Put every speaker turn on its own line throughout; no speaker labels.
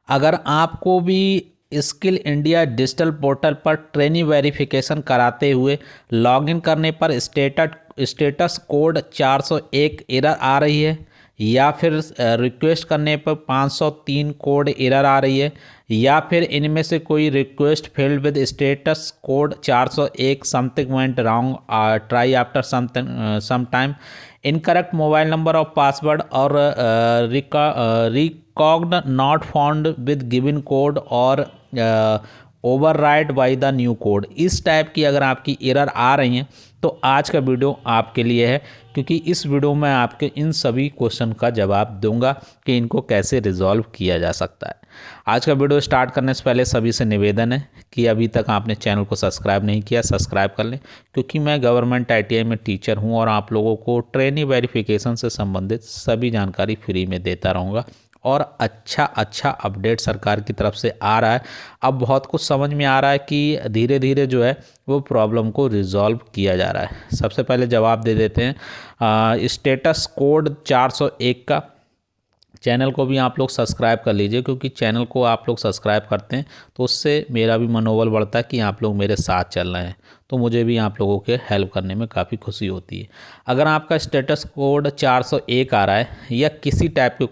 अगर आपको भी स्किल इंडिया डिजिटल पोर्टल पर ट्रेनिंग वेरिफिकेशन कराते हुए लॉगिन करने पर स्टेटस कोड 401 एरर आ रही है, या फिर रिक्वेस्ट करने पर 503 कोड एरर आ रही है, या फिर इनमें से कोई request failed with status code 401 something went wrong, try after some time, incorrect mobile number और पासवर्ड, और record not found with given code, और override by the new code, इस टाइप की अगर आपकी एरर आ रही हैं तो आज का वीडियो आपके लिए है, क्योंकि इस वीडियो में आपके इन सभी क्वेश्चन का जवाब दूंगा कि इनको कैसे रिजॉल्व किया जा सकता है। आज का वीडियो स्टार्ट करने से पहले सभी से निवेदन है कि अभी तक आपने चैनल को सब्सक्राइब नहीं किया, सब्सक्राइब कर लें, क्योंकि मैं गवर्नमेंट ITI में टीचर हूं और आप लोगों को ट्रेनिंग वेरिफिकेशन से संबंधित सभी जानकारी फ्री में देता रहूँगा। और अच्छा अपडेट सरकार की तरफ से आ रहा है। अब बहुत कुछ समझ में आ रहा है कि धीरे धीरे जो है वो प्रॉब्लम को रिजॉल्व किया जा रहा है। सबसे पहले जवाब दे देते हैं स्टेटस कोड 401 का। चैनल को भी आप लोग सब्सक्राइब कर लीजिए, क्योंकि चैनल को आप लोग सब्सक्राइब करते हैं तो उससे मेरा भी मनोबल बढ़ता है कि आप लोग मेरे साथ चल रहे हैं, तो मुझे भी आप लोगों के हेल्प करने में काफ़ी खुशी होती है। अगर आपका स्टेटस कोड 401 आ रहा है या किसी टाइप के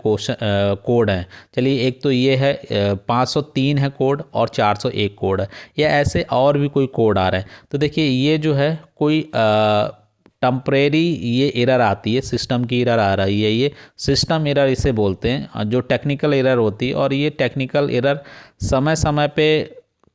कोड हैं, चलिए एक तो ये है 503 है कोड और 401 कोड है, या ऐसे और भी कोई कोड आ रहा है, तो देखिए ये जो है कोई टम्परेरी ये एरर आती है, सिस्टम की एरर आ रही है, ये सिस्टम एरर इसे बोलते हैं, जो टेक्निकल एरर होती है, और ये टेक्निकल एरर समय समय पे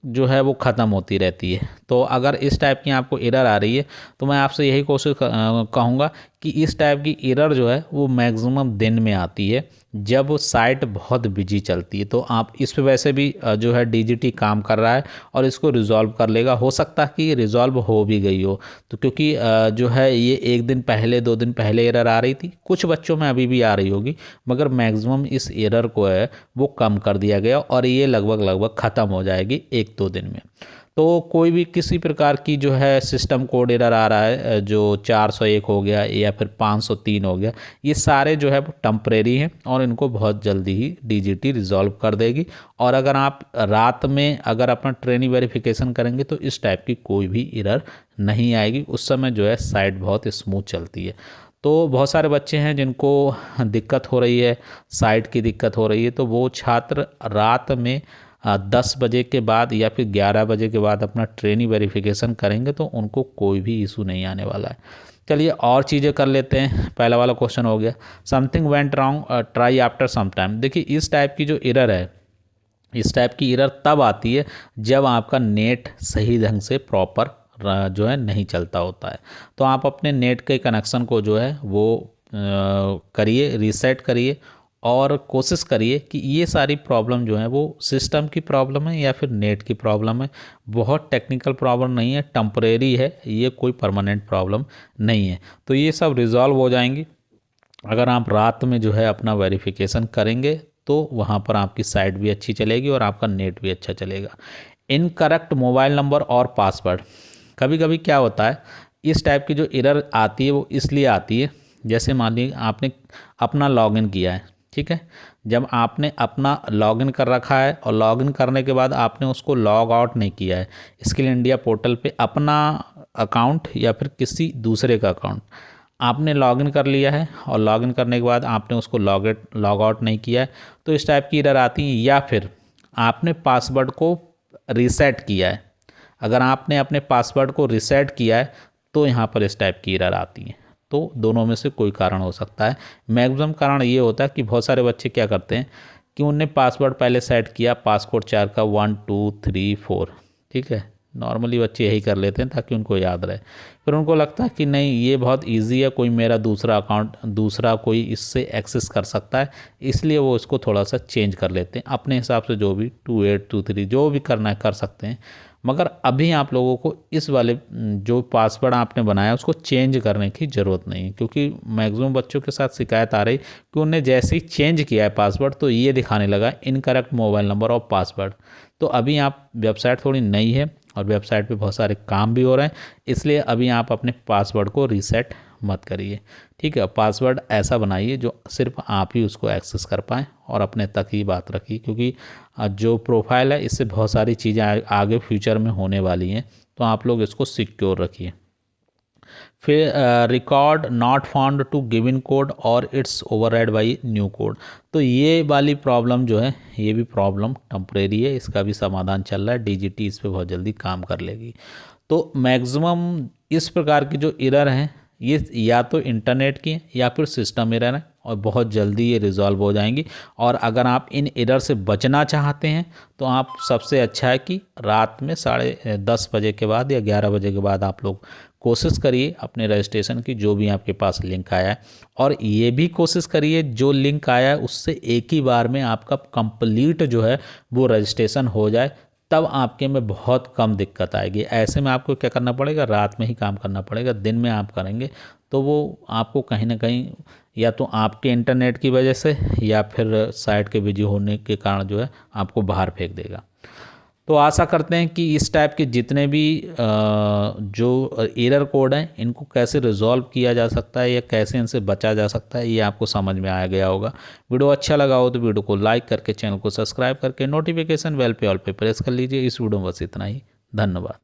जो है वो ख़त्म होती रहती है। तो अगर इस टाइप की आपको एरर आ रही है तो मैं आपसे यही कोशिश कहूँगा कि इस टाइप की एरर जो है वो मैक्सिमम दिन में आती है जब साइट बहुत बिजी चलती है। तो आप इस पे वैसे भी जो है DGT काम कर रहा है और इसको रिजॉल्व कर लेगा। हो सकता है कि रिजॉल्व हो भी गई हो, तो क्योंकि जो है ये 1 दिन पहले 2 दिन पहले एरर आ रही थी, कुछ बच्चों में अभी भी आ रही होगी, मगर मैक्सिमम इस एरर को है वो कम कर दिया गया और ये लगभग ख़त्म हो जाएगी 1-2 दिन में। तो कोई भी किसी प्रकार की जो है सिस्टम कोड एरर आ रहा है, जो 401 हो गया या फिर 503 हो गया, ये सारे जो है वो टम्परेरी हैं और इनको बहुत जल्दी ही DGT रिजॉल्व कर देगी। और अगर आप रात में अगर अपना ट्रेनिंग वेरिफिकेशन करेंगे तो इस टाइप की कोई भी एरर नहीं आएगी, उस समय जो है साइट बहुत स्मूथ चलती है। तो बहुत सारे बच्चे हैं जिनको दिक्कत हो रही है, साइट की दिक्कत हो रही है, तो वो छात्र रात में 10 बजे के बाद या फिर 11 बजे के बाद अपना ट्रेनिंग वेरिफिकेशन करेंगे तो उनको कोई भी इशू नहीं आने वाला है। चलिए और चीज़ें कर लेते हैं। पहला वाला क्वेश्चन हो गया something went wrong, try after some time. देखिए इस टाइप की जो एरर है, इस टाइप की एरर तब आती है जब आपका नेट सही ढंग से प्रॉपर जो है नहीं चलता होता है। तो आप अपने नेट के कनेक्शन को जो है वो करिए, रीसेट करिए और कोशिश करिए कि ये सारी प्रॉब्लम जो है वो सिस्टम की प्रॉब्लम है या फिर नेट की प्रॉब्लम है। बहुत टेक्निकल प्रॉब्लम नहीं है, टेम्परेरी है, ये कोई परमानेंट प्रॉब्लम नहीं है। तो ये सब रिजॉल्व हो जाएंगी अगर आप रात में जो है अपना वेरिफिकेशन करेंगे, तो वहाँ पर आपकी साइट भी अच्छी चलेगी और आपका नेट भी अच्छा चलेगा। इनकरेक्ट मोबाइल नंबर और पासवर्ड, कभी कभी क्या होता है इस टाइप की जो एरर आती है वो इसलिए आती है, जैसे मान लीजिए आपने अपना लॉगिन किया है, ठीक है, जब आपने अपना लॉगिन कर रखा है और लॉगिन करने के बाद आपने उसको लॉग आउट नहीं किया है स्किल इंडिया पोर्टल पे, अपना अकाउंट या फिर किसी दूसरे का अकाउंट आपने लॉगिन कर लिया है और लॉगिन करने के बाद आपने उसको लॉग आउट नहीं किया है, तो इस टाइप की एरर आती है। या फिर आपने पासवर्ड को रीसेट किया है, अगर आपने अपने पासवर्ड को रीसेट किया है तो यहाँ पर इस टाइप की एरर आती है। तो दोनों में से कोई कारण हो सकता है। मैक्सिमम कारण ये होता है कि बहुत सारे बच्चे क्या करते हैं कि उनने पासवर्ड पहले सेट किया, पासकोड 4 का 1 2 3 4, ठीक है, नॉर्मली बच्चे यही कर लेते हैं ताकि उनको याद रहे। फिर उनको लगता है कि नहीं ये बहुत इजी है, कोई मेरा दूसरा अकाउंट दूसरा कोई इससे एक्सेस कर सकता है, इसलिए वो इसको थोड़ा सा चेंज कर लेते हैं अपने हिसाब से, जो भी 28 23 जो भी करना है कर सकते हैं। मगर अभी आप लोगों को इस वाले जो पासवर्ड आपने बनाया उसको चेंज करने की ज़रूरत नहीं है, क्योंकि मैक्सिमम बच्चों के साथ शिकायत आ रही कि उन्हें जैसे ही चेंज किया है पासवर्ड तो ये दिखाने लगा इनकरेक्ट मोबाइल नंबर और पासवर्ड। तो अभी आप वेबसाइट थोड़ी नई है और वेबसाइट पे बहुत सारे काम भी हो रहे हैं, इसलिए अभी आप अपने पासवर्ड को रीसेट मत करिए। ठीक है, पासवर्ड ऐसा बनाइए जो सिर्फ आप ही उसको एक्सेस कर पाएँ और अपने तक ही बात रखिए, क्योंकि जो प्रोफाइल है इससे बहुत सारी चीज़ें आगे फ्यूचर में होने वाली हैं, तो आप लोग इसको सिक्योर रखिए। फिर record not found to given code और it's override by new code. तो ये वाली प्रॉब्लम जो है, ये भी प्रॉब्लम टेम्परेरी है, इसका भी समाधान चल रहा है, डीजीटी इस पर बहुत जल्दी काम कर लेगी। तो मैक्सिमम इस प्रकार की जो एरर हैं ये या तो इंटरनेट की है या फिर सिस्टम एरर है, और बहुत जल्दी ये रिजॉल्व हो जाएंगी। और अगर आप इन एरर से बचना चाहते हैं तो आप सबसे अच्छा है कि रात में 10:30 बजे के बाद या 11 बजे के बाद आप लोग कोशिश करिए अपने रजिस्ट्रेशन की, जो भी आपके पास लिंक आया है। और ये भी कोशिश करिए जो लिंक आया है उससे एक ही बार में आपका कंप्लीट जो है वो रजिस्ट्रेशन हो जाए, तब आपके में बहुत कम दिक्कत आएगी। ऐसे में आपको क्या करना पड़ेगा, रात में ही काम करना पड़ेगा। दिन में आप करेंगे तो वो आपको कहीं ना कहीं या तो आपके इंटरनेट की वजह से या फिर साइट के बिजी होने के कारण जो है आपको बाहर फेंक देगा। तो आशा करते हैं कि इस टाइप के जितने भी जो एरर कोड हैं इनको कैसे रिजॉल्व किया जा सकता है या कैसे इनसे बचा जा सकता है, ये आपको समझ में आ गया होगा। वीडियो अच्छा लगा हो तो वीडियो को लाइक करके चैनल को सब्सक्राइब करके नोटिफिकेशन बेल पे ऑल पे प्रेस कर लीजिए। इस वीडियो में बस इतना ही, धन्यवाद।